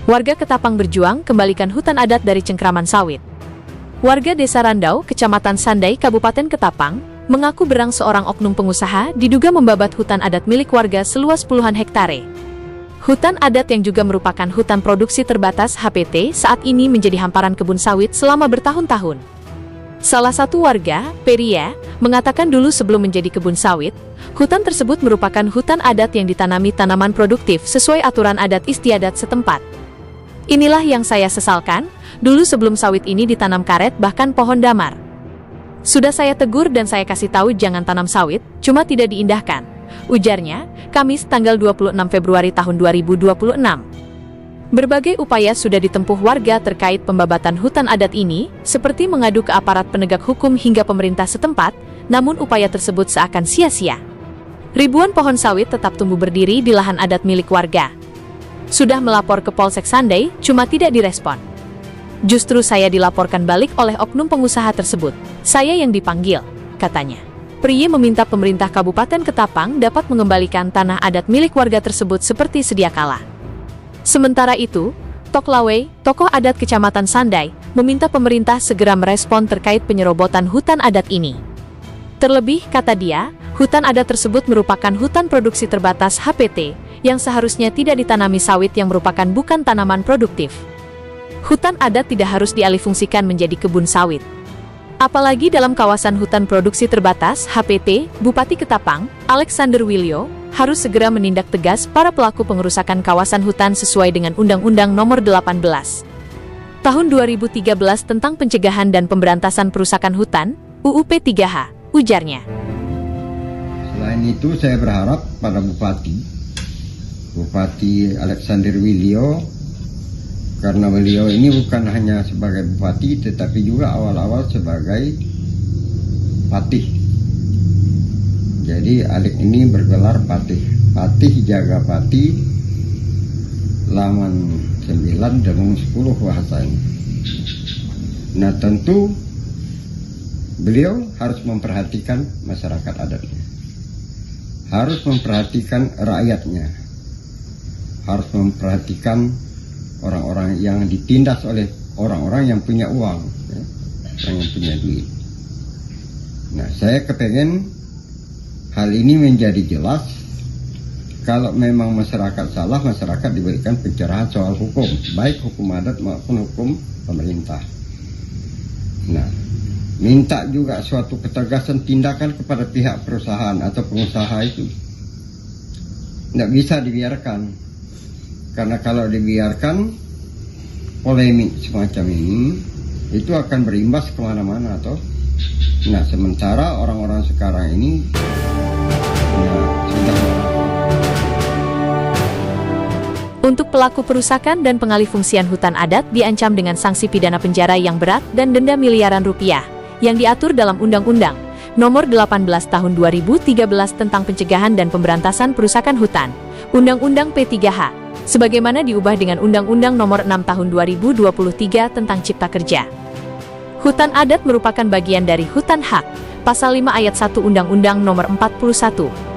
Warga Ketapang berjuang kembalikan hutan adat dari cengkraman sawit. Warga Desa Randau, Kecamatan Sandai, Kabupaten Ketapang, mengaku berang seorang oknum pengusaha diduga membabat hutan adat milik warga seluas puluhan hektare. Hutan adat yang juga merupakan hutan produksi terbatas HPT saat ini menjadi hamparan kebun sawit selama bertahun-tahun. Salah satu warga, Peria, mengatakan dulu sebelum menjadi kebun sawit, hutan tersebut merupakan hutan adat yang ditanami tanaman produktif sesuai aturan adat istiadat setempat. Inilah yang saya sesalkan, dulu sebelum sawit ini ditanam karet bahkan pohon damar. Sudah saya tegur dan saya kasih tahu jangan tanam sawit, cuma tidak diindahkan, ujarnya, Kamis tanggal 26 Februari tahun 2026. Berbagai upaya sudah ditempuh warga terkait pembabatan hutan adat ini, seperti mengadu ke aparat penegak hukum hingga pemerintah setempat, namun upaya tersebut seakan sia-sia. Ribuan pohon sawit tetap tumbuh berdiri di lahan adat milik warga. Sudah melapor ke Polsek Sandai, cuma tidak direspon. Justru saya dilaporkan balik oleh oknum pengusaha tersebut. Saya yang dipanggil, katanya. Pria meminta pemerintah Kabupaten Ketapang dapat mengembalikan tanah adat milik warga tersebut seperti sedia kala. Sementara itu, Tok Lawe, tokoh adat Kecamatan Sandai, meminta pemerintah segera merespon terkait penyerobotan hutan adat ini. Terlebih, kata dia, hutan adat tersebut merupakan hutan produksi terbatas HPT, yang seharusnya tidak ditanami sawit yang merupakan bukan tanaman produktif. Hutan adat tidak harus dialihfungsikan menjadi kebun sawit. Apalagi dalam kawasan hutan produksi terbatas HPT, Bupati Ketapang, Alexander Wilio, harus segera menindak tegas para pelaku pengerusakan kawasan hutan sesuai dengan Undang-Undang Nomor 18 Tahun 2013 tentang Pencegahan dan Pemberantasan Perusakan Hutan, UU P3H, ujarnya. Selain itu, saya berharap pada Bupati Alexander Wilio, karena beliau ini bukan hanya sebagai bupati, tetapi juga awal-awal sebagai patih. Jadi Alex ini bergelar patih. Patih jaga pati, laman 9 dengung 10 bahasanya. Nah tentu beliau harus memperhatikan masyarakat adatnya, harus memperhatikan rakyatnya, harus memperhatikan orang-orang yang ditindas oleh orang-orang yang punya uang, ya, orang yang punya duit. Nah, saya kepengen hal ini menjadi jelas. Kalau memang masyarakat salah, masyarakat diberikan pencerahan soal hukum, baik hukum adat maupun hukum pemerintah. Nah, minta juga suatu ketegasan tindakan kepada pihak perusahaan atau pengusaha itu. Tidak bisa dibiarkan. Karena kalau dibiarkan polemik semacam ini, itu akan berimbas kemana-mana toh. Nah sementara orang-orang sekarang ini sudah. Untuk pelaku perusakan dan pengalihfungsian hutan adat diancam dengan sanksi pidana penjara yang berat dan denda miliaran rupiah, yang diatur dalam Undang-Undang Nomor 18 Tahun 2013 tentang Pencegahan dan Pemberantasan Perusakan Hutan, Undang-Undang P3H. Sebagaimana diubah dengan Undang-Undang Nomor 6 Tahun 2023 tentang Cipta Kerja. Hutan adat merupakan bagian dari hutan hak, Pasal 5 Ayat 1 Undang-Undang Nomor 41.